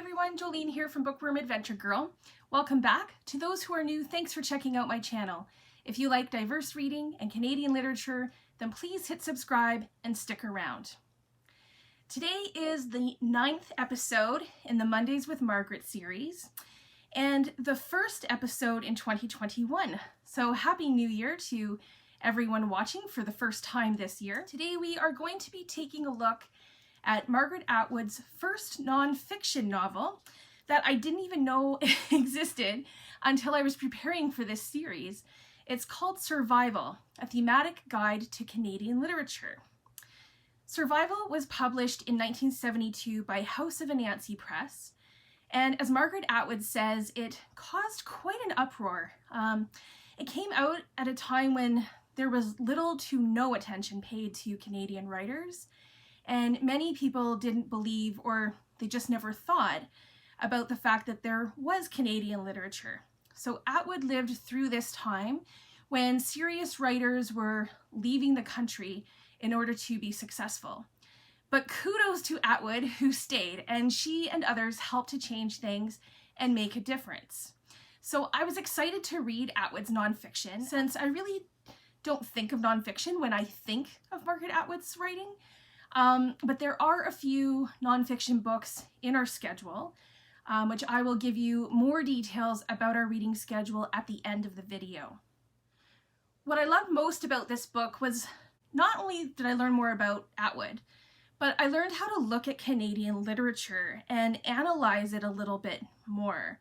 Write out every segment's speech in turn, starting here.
everyone, Jolene here from Bookworm Adventure Girl. Welcome back. To those who are new, thanks for checking out my channel. If you like diverse reading and Canadian literature, then please hit subscribe and stick around. Today is the 9th episode in the Mondays with Margaret series, and the first episode in 2021. So happy New Year to everyone watching for the first time this year. Today we are going to be taking a look at Margaret Atwood's first non-fiction novel that I didn't even know existed until I was preparing for this series. It's called Survival, a thematic guide to Canadian literature. Survival was published in 1972 by House of Anansi Press, and as Margaret Atwood says, it caused quite an uproar. It came out at a time when there was little to no attention paid to Canadian writers, and many people didn't believe, or they just never thought, about the fact that there was Canadian literature. So Atwood lived through this time when serious writers were leaving the country in order to be successful. But kudos to Atwood, who stayed, and she and others helped to change things and make a difference. So I was excited to read Atwood's nonfiction, since I really don't think of nonfiction when I think of Margaret Atwood's writing. But there are a few nonfiction books in our schedule, which I will give you more details about our reading schedule at the end of the video. What I loved most about this book was not only did I learn more about Atwood, but I learned how to look at Canadian literature and analyze it a little bit more.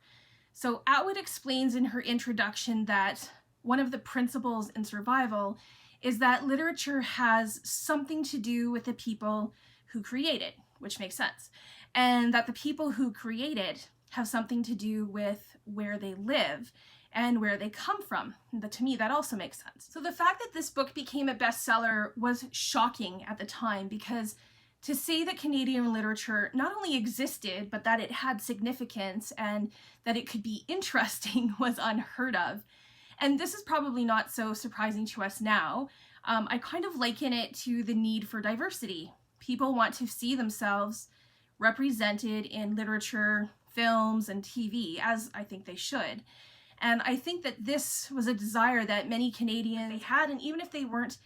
So Atwood explains in her introduction that one of the principles in survival is that literature has something to do with the people who create it, which makes sense, and that the people who create it have something to do with where they live and where they come from. But to me, that also makes sense. So the fact that this book became a bestseller was shocking at the time, because to say that Canadian literature not only existed, but that it had significance and that it could be interesting was unheard of. And this is probably not so surprising to us now. I kind of liken it to the need for diversity. People want to see themselves represented in literature, films, and TV, as I think they should. And I think that this was a desire that many Canadians had, and even if they weren't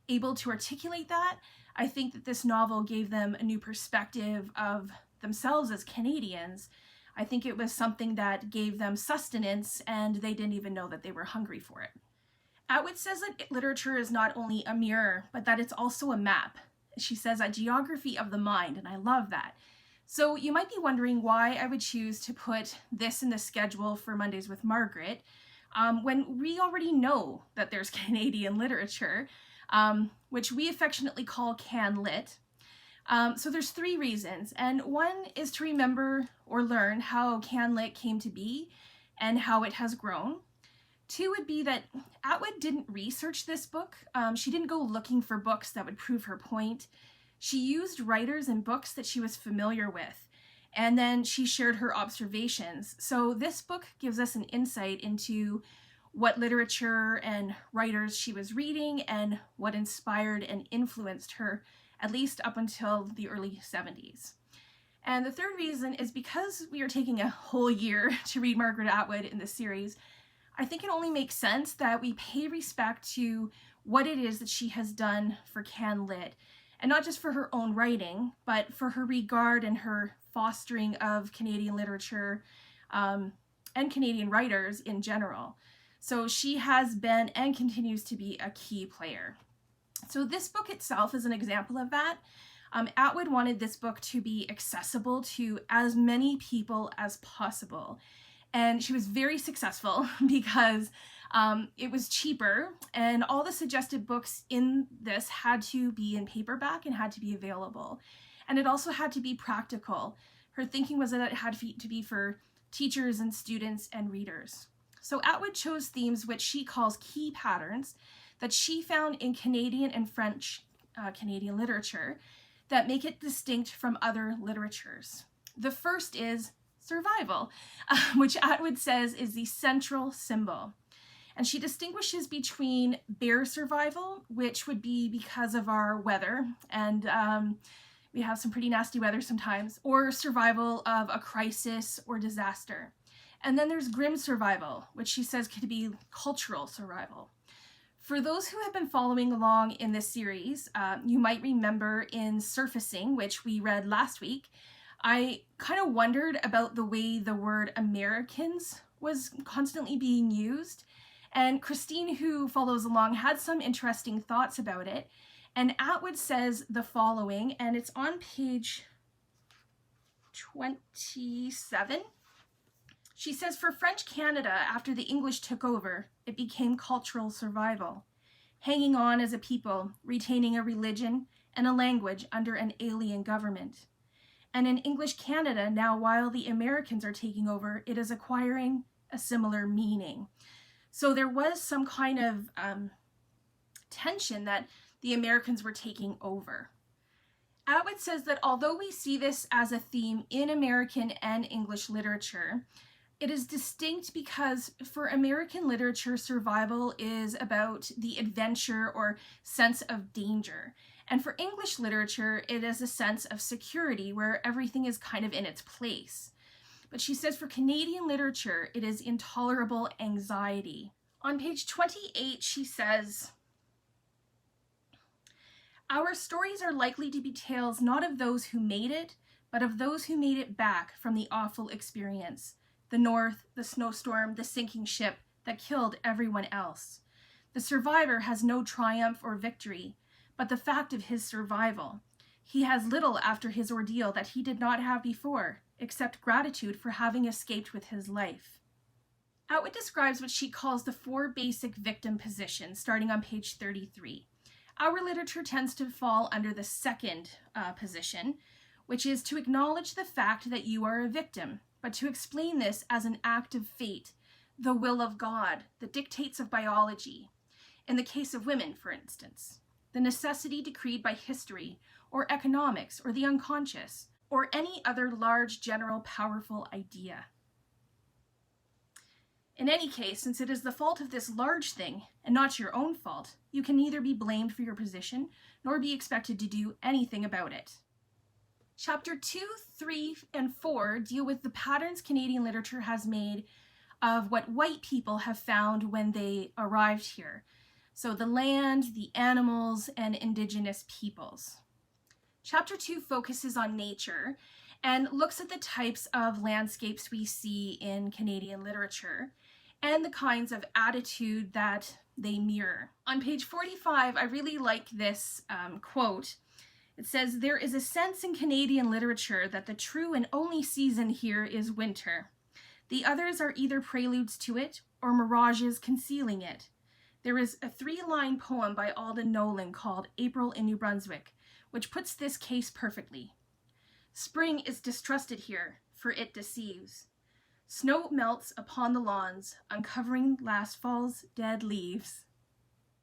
able to articulate that, I think that this novel gave them a new perspective of themselves as Canadians. I think it was something that gave them sustenance, and they didn't even know that they were hungry for it. Atwood says that literature is not only a mirror, but that it's also a map. She says a geography of the mind, and I love that. So you might be wondering why I would choose to put this in the schedule for Mondays with Margaret, when we already know that there's Canadian literature, which we affectionately call Can Lit. So there's 3 reasons, and one is to remember or learn how Can Lit came to be and how it has grown. 2 would be that Atwood didn't research this book. She didn't go looking for books that would prove her point. She used writers and books that she was familiar with, and then she shared her observations. So this book gives us an insight into what literature and writers she was reading and what inspired and influenced her, at least up until the early 70s. And the 3rd reason is because we are taking a whole year to read Margaret Atwood in this series, I think it only makes sense that we pay respect to what it is that she has done for Can Lit, and not just for her own writing, but for her regard and her fostering of Canadian literature and Canadian writers in general. So she has been and continues to be a key player. So this book itself is an example of that. Atwood wanted this book to be accessible to as many people as possible. And she was very successful because it was cheaper, and all the suggested books in this had to be in paperback and had to be available. And it also had to be practical. Her thinking was that it had to be for teachers and students and readers. So Atwood chose themes which she calls key patterns that she found in Canadian and French Canadian literature that make it distinct from other literatures. The first is survival, which Atwood says is the central symbol. And she distinguishes between bare survival, which would be because of our weather, and we have some pretty nasty weather sometimes, or survival of a crisis or disaster. And then there's grim survival, which she says could be cultural survival. For those who have been following along in this series, you might remember in Surfacing, which we read last week, I kind of wondered about the way the word Americans was constantly being used. And Christine, who follows along, had some interesting thoughts about it. And Atwood says the following, and it's on page 27. She says, for French Canada, after the English took over, it became cultural survival, hanging on as a people, retaining a religion and a language under an alien government. And in English Canada, now while the Americans are taking over, it is acquiring a similar meaning. So there was some kind of tension that the Americans were taking over. Atwood says that although we see this as a theme in American and English literature, it is distinct because for American literature, survival is about the adventure or sense of danger. And for English literature, it is a sense of security where everything is kind of in its place. But she says for Canadian literature, it is intolerable anxiety. On page 28, she says, our stories are likely to be tales not of those who made it, but of those who made it back from the awful experience. The North, the snowstorm, the sinking ship that killed everyone else. The survivor has no triumph or victory, but the fact of his survival. He has little after his ordeal that he did not have before, except gratitude for having escaped with his life. Atwood describes what she calls the 4 basic victim positions, starting on page 33. Our literature tends to fall under the second position, which is to acknowledge the fact that you are a victim, but to explain this as an act of fate, the will of God, the dictates of biology. In the case of women, for instance, the necessity decreed by history, or economics, or the unconscious, or any other large, general, powerful idea. In any case, since it is the fault of this large thing, and not your own fault, you can neither be blamed for your position, nor be expected to do anything about it. Chapter 2, 3, and 4 deal with the patterns Canadian literature has made of what white people have found when they arrived here. So the land, the animals, and Indigenous peoples. Chapter 2 focuses on nature and looks at the types of landscapes we see in Canadian literature and the kinds of attitude that they mirror. On page 45, I really like this quote. It says, there is a sense in Canadian literature that the true and only season here is winter. The others are either preludes to it or mirages concealing it. There is a 3-line poem by Alden Nolan called April in New Brunswick, which puts this case perfectly. Spring is distrusted here, for it deceives. Snow melts upon the lawns, uncovering last fall's dead leaves.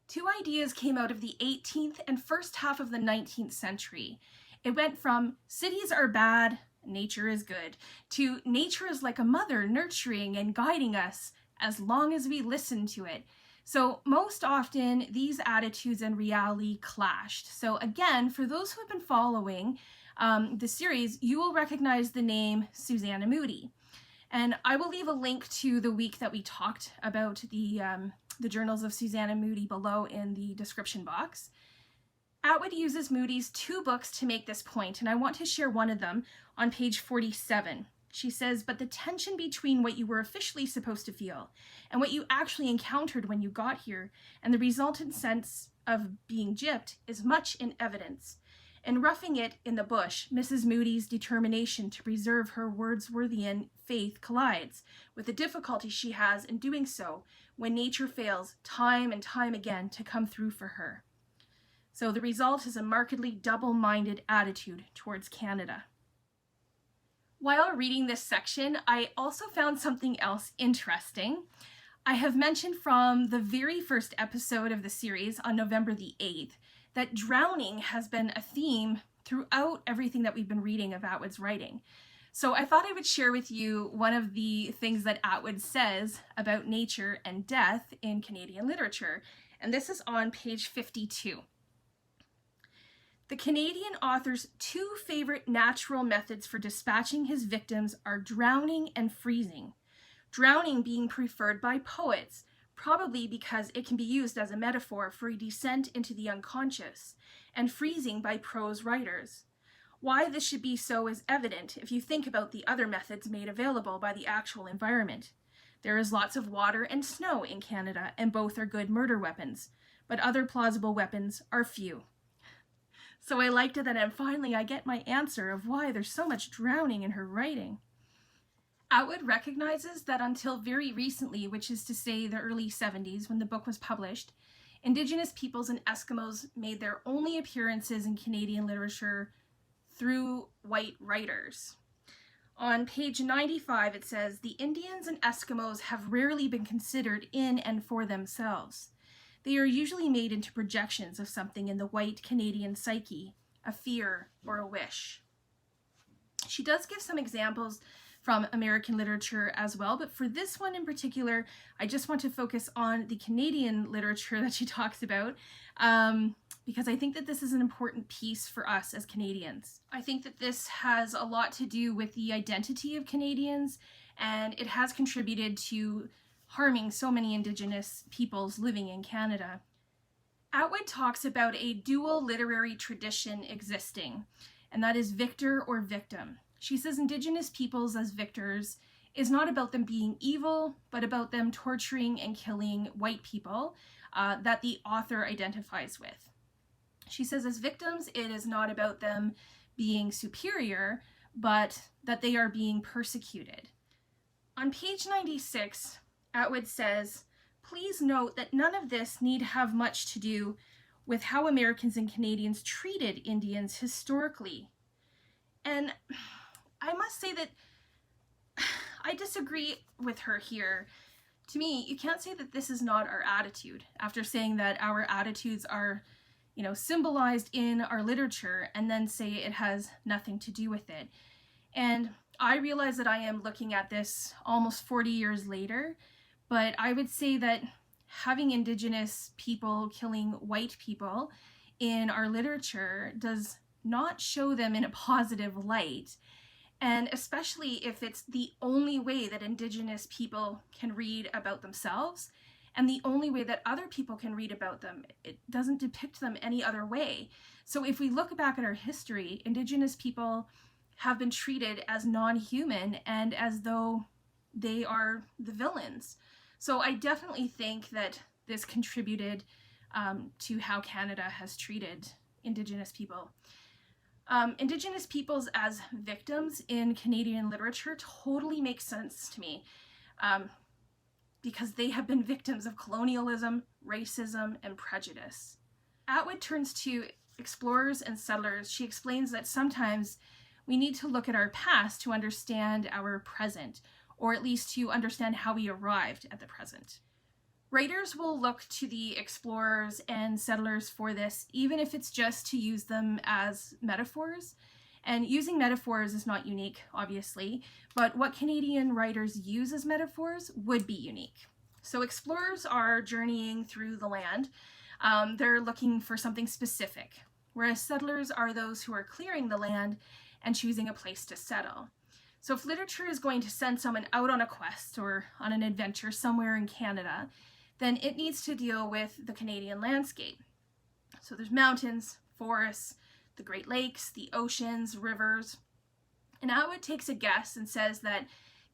2 ideas came out of the 18th and first half of the 19th century. It went from cities are bad, nature is good, to nature is like a mother nurturing and guiding us as long as we listen to it. So most often these attitudes and reality clashed. So again, for those who have been following the series, you will recognize the name Susanna Moodie. And I will leave a link to the week that we talked about the journals of Susanna Moodie below in the description box. Atwood uses Moodie's 2 books to make this point, and I want to share one of them on page 47. She says, but the tension between what you were officially supposed to feel and what you actually encountered when you got here and the resultant sense of being gypped is much in evidence. In Roughing It in the Bush, Mrs. Moodie's determination to preserve her Wordsworthian faith collides with the difficulty she has in doing so when nature fails time and time again to come through for her. So the result is a markedly double-minded attitude towards Canada. While reading this section, I also found something else interesting. I have mentioned from the very first episode of the series on November the 8th that drowning has been a theme throughout everything that we've been reading of Atwood's writing. So I thought I would share with you one of the things that Atwood says about nature and death in Canadian literature, and this is on page 52. The Canadian author's two favorite natural methods for dispatching his victims are drowning and freezing. Drowning being preferred by poets, probably because it can be used as a metaphor for a descent into the unconscious, and freezing by prose writers. Why this should be so is evident if you think about the other methods made available by the actual environment. There is lots of water and snow in Canada, and both are good murder weapons, but other plausible weapons are few. So I liked it that finally I get my answer of why there's so much drowning in her writing. Atwood recognizes that until very recently, which is to say the early 70s when the book was published, Indigenous peoples and Eskimos made their only appearances in Canadian literature through white writers. On page 95 it says, "The Indians and Eskimos have rarely been considered in and for themselves. They are usually made into projections of something in the white Canadian psyche, a fear or a wish." She does give some examples from American literature as well, but for this one in particular, I just want to focus on the Canadian literature that she talks about, because I think that this is an important piece for us as Canadians. I think that this has a lot to do with the identity of Canadians, and it has contributed to harming so many Indigenous peoples living in Canada. Atwood talks about a dual literary tradition existing, and that is victor or victim. She says Indigenous peoples as victors is not about them being evil, but about them torturing and killing white people that the author identifies with. She says as victims, it is not about them being superior, but that they are being persecuted. On page 96, Atwood says, "Please note that none of this need have much to do with how Americans and Canadians treated Indians historically." And I must say that I disagree with her here. To me, you can't say that this is not our attitude after saying that our attitudes are, symbolized in our literature and then say it has nothing to do with it. And I realize that I am looking at this almost 40 years later, but I would say that having Indigenous people killing white people in our literature does not show them in a positive light. And especially if it's the only way that Indigenous people can read about themselves and the only way that other people can read about them. It doesn't depict them any other way. So if we look back at our history, Indigenous people have been treated as non-human and as though they are the villains. So I definitely think that this contributed to how Canada has treated Indigenous people. Indigenous peoples as victims in Canadian literature totally makes sense to me because they have been victims of colonialism, racism, and prejudice. Atwood turns to explorers and settlers. She explains that sometimes we need to look at our past to understand our present, or at least to understand how we arrived at the present. Writers will look to the explorers and settlers for this, even if it's just to use them as metaphors. And using metaphors is not unique, obviously, but what Canadian writers use as metaphors would be unique. So explorers are journeying through the land. They're looking for something specific, whereas settlers are those who are clearing the land and choosing a place to settle. So if literature is going to send someone out on a quest or on an adventure somewhere in Canada, then it needs to deal with the Canadian landscape. So there's mountains, forests, the Great Lakes, the oceans, rivers. And Atwood takes a guess and says that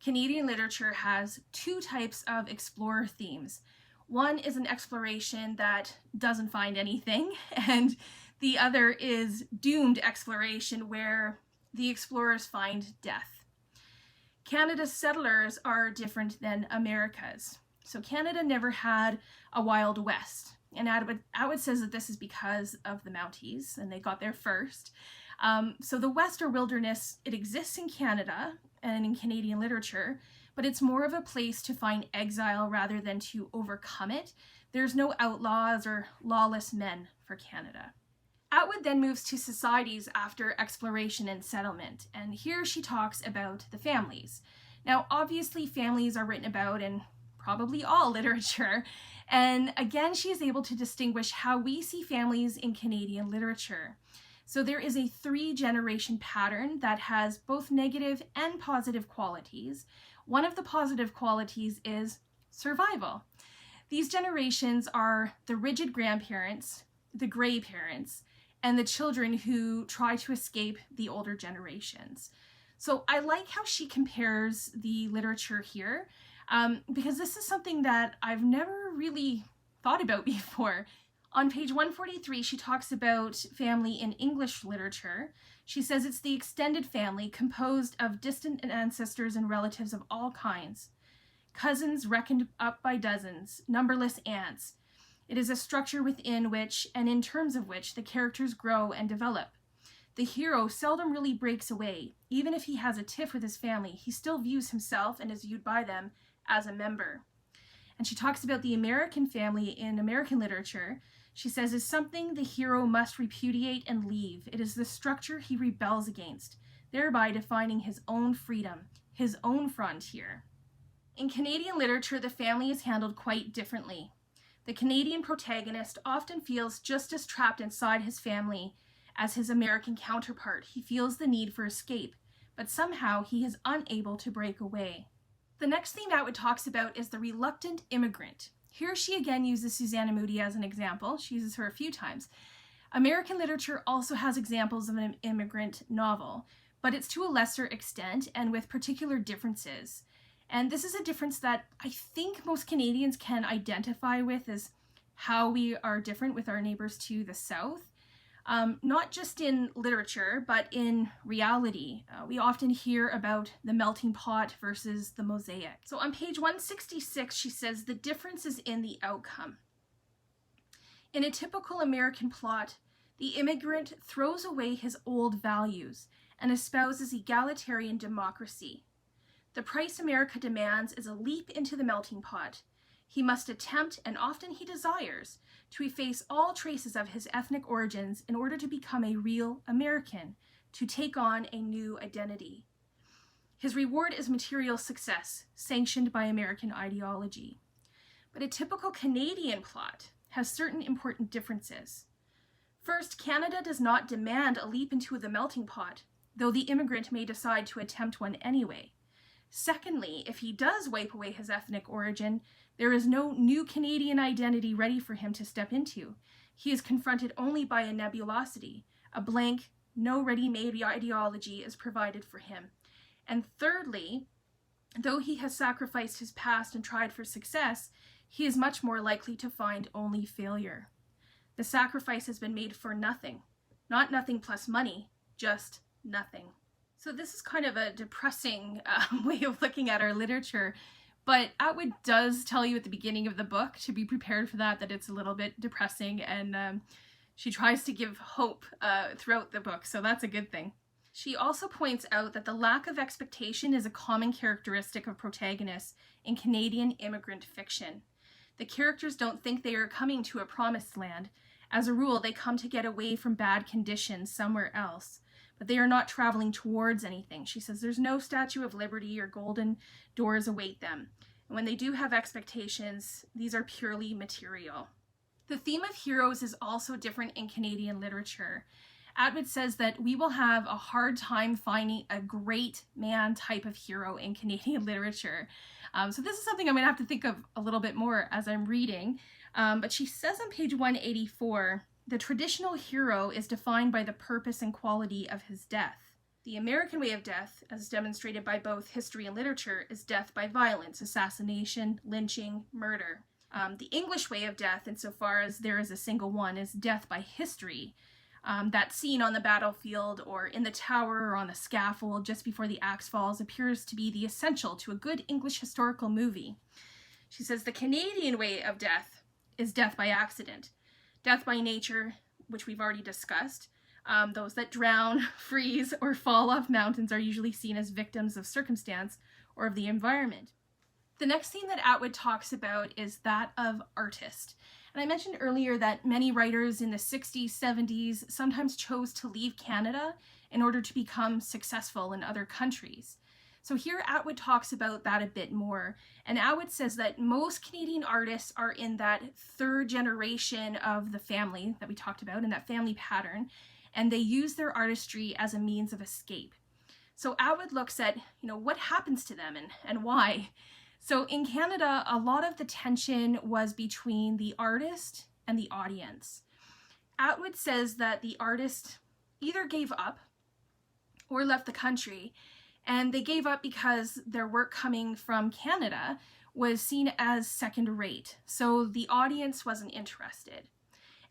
Canadian literature has two types of explorer themes. One is an exploration that doesn't find anything, and the other is doomed exploration where the explorers find death. Canada's settlers are different than America's. So Canada never had a Wild West. And Atwood says that this is because of the Mounties, and they got there first. So the West or wilderness, it exists in Canada and in Canadian literature, but it's more of a place to find exile rather than to overcome it. There's no outlaws or lawless men for Canada. Atwood then moves to societies after exploration and settlement, and here she talks about the families. Now, obviously, families are written about in probably all literature, and again, she is able to distinguish how we see families in Canadian literature. So there is a 3-generation pattern that has both negative and positive qualities. One of the positive qualities is survival. These generations are the rigid grandparents, the gray parents, and the children who try to escape the older generations. So I like how she compares the literature here, because this is something that I've never really thought about before. On page 143, she talks about family in English literature. She says it's the extended family composed of distant ancestors and relatives of all kinds. Cousins reckoned up by dozens, numberless aunts. It is a structure within which, and in terms of which, the characters grow and develop. The hero seldom really breaks away. Even if he has a tiff with his family, he still views himself and is viewed by them as a member. And she talks about the American family in American literature. She says is something the hero must repudiate and leave. It is the structure he rebels against, thereby defining his own freedom, his own frontier. In Canadian literature, the family is handled quite differently. The Canadian protagonist often feels just as trapped inside his family as his American counterpart. He feels the need for escape, but somehow he is unable to break away. The next theme Atwood talks about is the reluctant immigrant. Here she again uses Susanna Moodie as an example. She uses her a few times. American literature also has examples of an immigrant novel, but it's to a lesser extent and with particular differences. And this is a difference that I think most Canadians can identify with, as how we are different with our neighbors to the south. Not just in literature, but in reality. We often hear about the melting pot versus the mosaic. So on page 166, she says the difference is in the outcome. In a typical American plot, the immigrant throws away his old values and espouses egalitarian democracy. The price America demands is a leap into the melting pot. He must attempt, and often he desires, to efface all traces of his ethnic origins in order to become a real American, to take on a new identity. His reward is material success, sanctioned by American ideology. But a typical Canadian plot has certain important differences. First, Canada does not demand a leap into the melting pot, though the immigrant may decide to attempt one anyway. Secondly, if he does wipe away his ethnic origin, there is no new Canadian identity ready for him to step into. He is confronted only by a nebulosity. A blank, no ready-made ideology is provided for him. And thirdly, though he has sacrificed his past and tried for success, he is much more likely to find only failure. The sacrifice has been made for nothing. Not nothing plus money, just nothing. So this is kind of a depressing way of looking at our literature, but Atwood does tell you at the beginning of the book to be prepared for that it's a little bit depressing, and she tries to give hope throughout the book, so that's a good thing. She also points out that the lack of expectation is a common characteristic of protagonists in Canadian immigrant fiction. The characters don't think they are coming to a promised land. As a rule, they come to get away from bad conditions somewhere else. But they are not traveling towards anything. She says there's no Statue of Liberty or golden doors await them. And when they do have expectations, these are purely material. The theme of heroes is also different in Canadian literature. Atwood says that we will have a hard time finding a great man type of hero in Canadian literature. So this is something I'm going to have to think of a little bit more as I'm reading. But she says on page 184, the traditional hero is defined by the purpose and quality of his death. The American way of death, as demonstrated by both history and literature, is death by violence, assassination, lynching, murder. The English way of death, insofar as there is a single one, is death by history. That scene on the battlefield or in the tower or on the scaffold just before the axe falls appears to be the essential to a good English historical movie. She says the Canadian way of death is death by accident. Death by nature, which we've already discussed. Those that drown, freeze, or fall off mountains are usually seen as victims of circumstance or of the environment. The next theme that Atwood talks about is that of artist. And I mentioned earlier that many writers in the 60s, 70s sometimes chose to leave Canada in order to become successful in other countries. So here Atwood talks about that a bit more. And Atwood says that most Canadian artists are in that third generation of the family that we talked about, in that family pattern. and they use their artistry as a means of escape. So Atwood looks at, what happens to them and why. So in Canada, a lot of the tension was between the artist and the audience. Atwood says that the artist either gave up or left the country, and they gave up because their work coming from Canada was seen as second-rate, so the audience wasn't interested.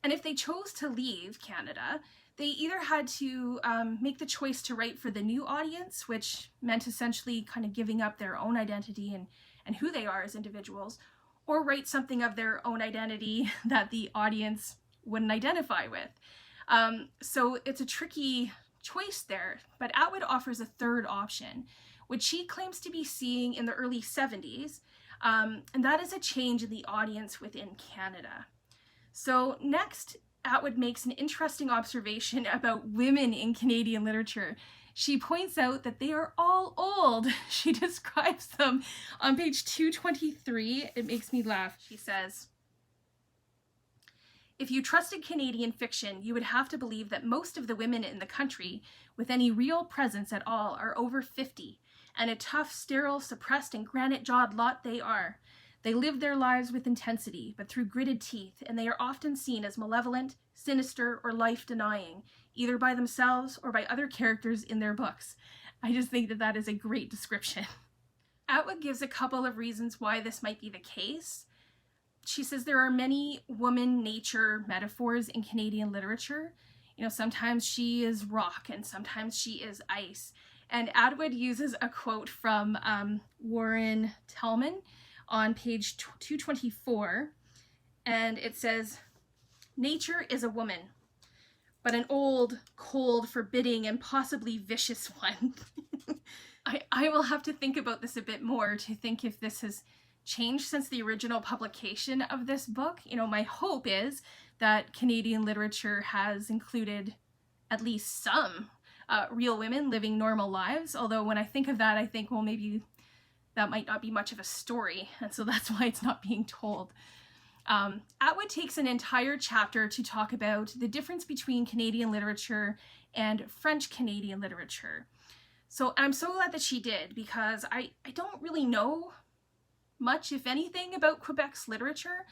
And if they chose to leave Canada, they either had to make the choice to write for the new audience, which meant essentially kind of giving up their own identity and who they are as individuals, or write something of their own identity that the audience wouldn't identify with. So it's a tricky choice there, but Atwood offers a third option, which she claims to be seeing in the early 70s, and that is a change in the audience within Canada. So next, Atwood makes an interesting observation about women in Canadian literature. She points out that they are all old. She describes them on page 223. It makes me laugh. She says, "If you trusted Canadian fiction, you would have to believe that most of the women in the country, with any real presence at all, are over 50, and a tough, sterile, suppressed, and granite-jawed lot they are. They live their lives with intensity, but through gritted teeth, and they are often seen as malevolent, sinister, or life-denying, either by themselves or by other characters in their books." I just think that that is a great description. Atwood gives a couple of reasons why this might be the case. She says there are many woman nature metaphors in Canadian literature. Sometimes she is rock and sometimes she is ice. And Atwood uses a quote from Warren Tellman on page 224, and it says, "Nature is a woman, but an old, cold, forbidding, and possibly vicious one." I will have to think about this a bit more to think if this has changed since the original publication of this book. My hope is that Canadian literature has included at least some real women living normal lives, although when I think of that, I think, well, maybe that might not be much of a story, and so that's why it's not being told. Atwood takes an entire chapter to talk about the difference between Canadian literature and French Canadian literature. So I'm so glad that she did, because I don't really know much, if anything, about Quebec's literature,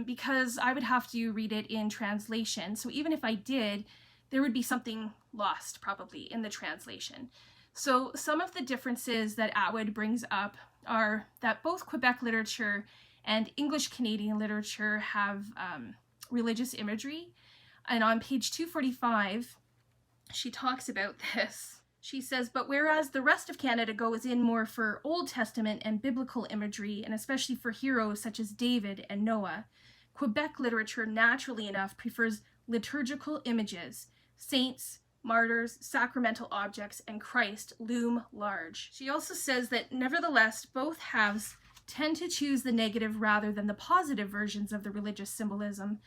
because I would have to read it in translation. So even if I did, there would be something lost probably in the translation. So some of the differences that Atwood brings up are that both Quebec literature and English Canadian literature have religious imagery. And on page 245, she talks about this. She says, "But whereas the rest of Canada goes in more for Old Testament and biblical imagery, and especially for heroes such as David and Noah, Quebec literature naturally enough prefers liturgical images. Saints, martyrs, sacramental objects, and Christ loom large." She also says that nevertheless, both halves tend to choose the negative rather than the positive versions of the religious symbolism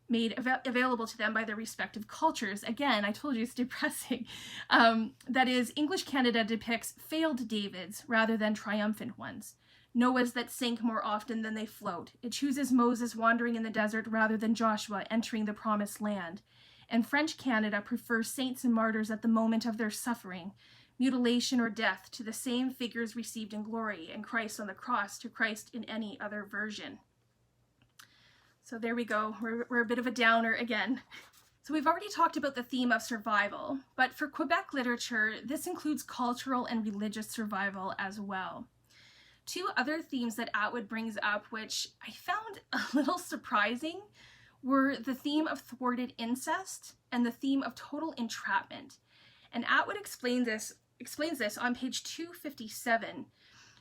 made available to them by their respective cultures. Again, I told you it's depressing. That is, English Canada depicts failed Davids rather than triumphant ones. Noahs that sink more often than they float. It chooses Moses wandering in the desert rather than Joshua entering the promised land. And French Canada prefers saints and martyrs at the moment of their suffering, mutilation or death, to the same figures received in glory, and Christ on the cross to Christ in any other version. So there we go. We're a bit of a downer again. So we've already talked about the theme of survival, but for Quebec literature, this includes cultural and religious survival as well. Two other themes that Atwood brings up, which I found a little surprising, were the theme of thwarted incest and the theme of total entrapment. And Atwood explains this on page 257.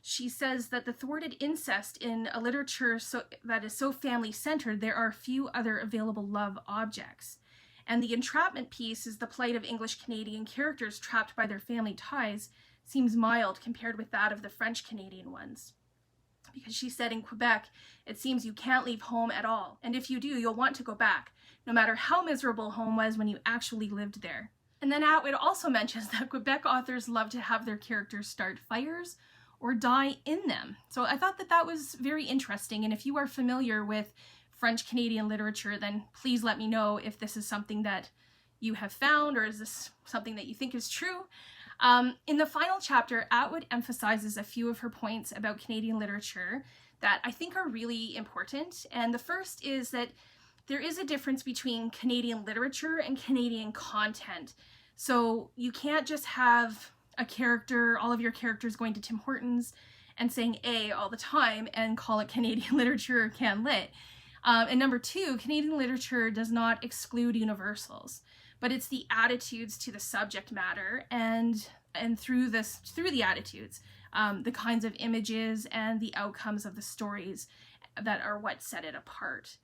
She says that the thwarted incest in a literature that is so family-centered, there are few other available love objects. And the entrapment piece is the plight of English-Canadian characters trapped by their family ties, seems mild compared with that of the French-Canadian ones. Because she said in Quebec, it seems you can't leave home at all, and if you do, you'll want to go back, no matter how miserable home was when you actually lived there. And then Atwood also mentions that Quebec authors love to have their characters start fires or die in them. So I thought that that was very interesting, and if you are familiar with French Canadian literature, then please let me know if this is something that you have found, or is this something that you think is true? In the final chapter, Atwood emphasizes a few of her points about Canadian literature that I think are really important. And the first is that there is a difference between Canadian literature and Canadian content. So you can't just have a character, all of your characters going to Tim Hortons and saying A all the time and call it Canadian literature or Can Lit. And number two, Canadian literature does not exclude universals, but it's the attitudes to the subject matter and through the attitudes, the kinds of images and the outcomes of the stories that are what set it apart.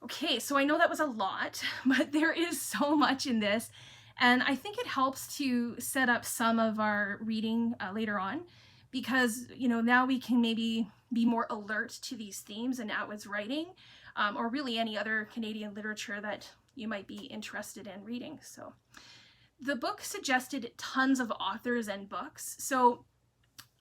Okay, so I know that was a lot, but there is so much in this, and I think it helps to set up some of our reading later on, because, you know, now we can maybe be more alert to these themes in Atwood's writing, or really any other Canadian literature that you might be interested in reading. So the book suggested tons of authors and books. So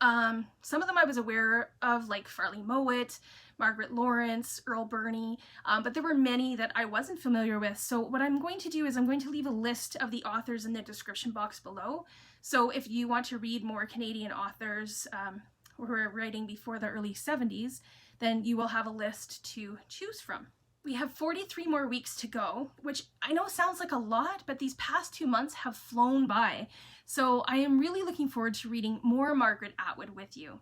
some of them I was aware of, like Farley Mowat, Margaret Laurence, Earl Birney, but there were many that I wasn't familiar with. So what I'm going to do is I'm going to leave a list of the authors in the description box below. So if you want to read more Canadian authors who were writing before the early 70s, then you will have a list to choose from. We have 43 more weeks to go, which I know sounds like a lot, but these past 2 months have flown by. So I am really looking forward to reading more Margaret Atwood with you.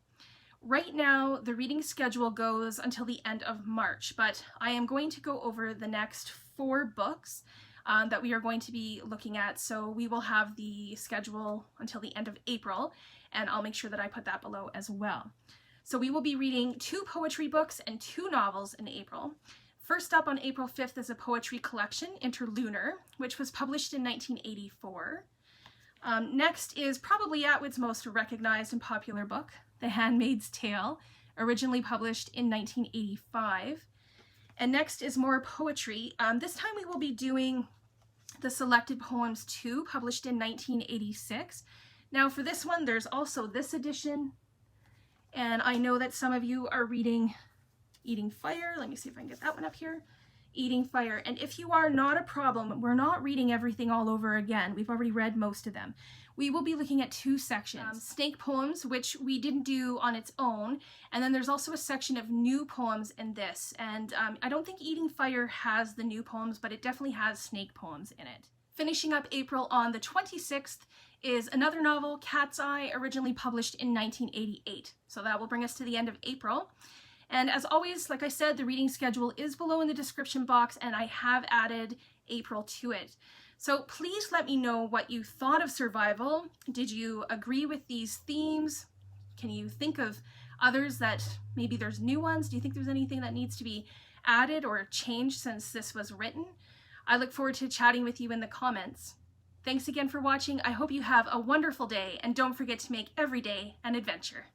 Right now, the reading schedule goes until the end of March, but I am going to go over the next 4 books that we are going to be looking at. So we will have the schedule until the end of April, and I'll make sure that I put that below as well. So we will be reading 2 poetry books and 2 novels in April. First up on April 5th is a poetry collection, Interlunar, which was published in 1984. Next is probably Atwood's most recognized and popular book, The Handmaid's Tale, originally published in 1985. And next is more poetry. This time we will be doing the Selected Poems 2, published in 1986. Now for this one, there's also this edition, and I know that some of you are reading Eating Fire. Let me see if I can get that one up here. Eating Fire. And if you are, not a problem. We're not reading everything all over again. We've already read most of them. We will be looking at 2 sections. Snake Poems, which we didn't do on its own. And then there's also a section of new poems in this. And I don't think Eating Fire has the new poems, but it definitely has snake poems in it. Finishing up April on the 26th is another novel, Cat's Eye, originally published in 1988. So that will bring us to the end of April. And as always, like I said, the reading schedule is below in the description box, and I have added April to it. So please let me know what you thought of Survival. Did you agree with these themes? Can you think of others that maybe there's new ones? Do you think there's anything that needs to be added or changed since this was written? I look forward to chatting with you in the comments. Thanks again for watching. I hope you have a wonderful day, and don't forget to make every day an adventure.